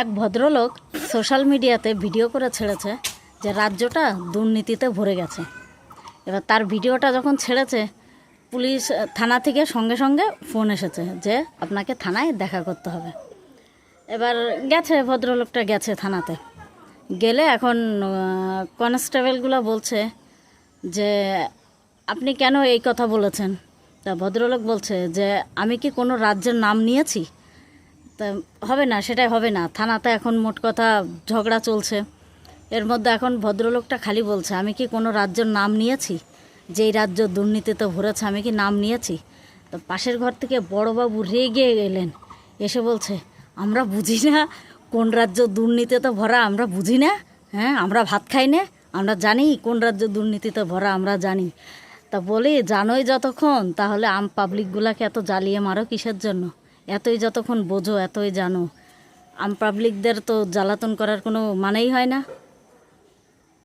এক ভদ্রলোক সোশ্যাল মিডিয়াতে ভিডিও করে ছেড়েছে যে রাজ্যটা দুর্নীতিতে ভরে গেছে। এবার তার ভিডিওটা যখন ছেড়েছে, পুলিশ থানা থেকে সঙ্গে সঙ্গে ফোন এসেছে যে আপনাকে থানায় দেখা করতে হবে। এবার গেছে, ভদ্রলোকটা গেছে থানাতে। গেলে এখন কনস্টেবলগুলো বলছে যে আপনি কেন এই কথা বলেছেন। তা ভদ্রলোক বলছে যে আমি কি কোনো রাজ্যের নাম নিয়েছি? তা হবে না, সেটাই হবে না। থানাতে এখন মোট কথা ঝগড়া চলছে। এর মধ্যে এখন ভদ্রলোকটা খালি বলছে আমি কি কোনো রাজ্যের নাম নিয়েছি, যেই রাজ্য দুর্নীতিতে ভরেছে আমি কি নাম নিয়েছি? তো পাশের ঘর থেকে বড়বাবু রেগে এলেন, এসে বলছে আমরা বুঝি না কোন রাজ্য দুর্নীতিতে ভরা, আমরা বুঝি না। হ্যাঁ, আমরা ভাত খাই না, আমরা জানি কোন রাজ্য দুর্নীতিতে ভরা, আমরা জানি। তা বলি জানোই যতক্ষণ, তাহলে পাবলিকগুলাকে এত জ্বালিয়ে মারো কিসের জন্য? এতই যতক্ষণ বোঝো, এতই জানো, পাবলিকদের তো জ্বালাতন করার কোনো মানেই হয় না।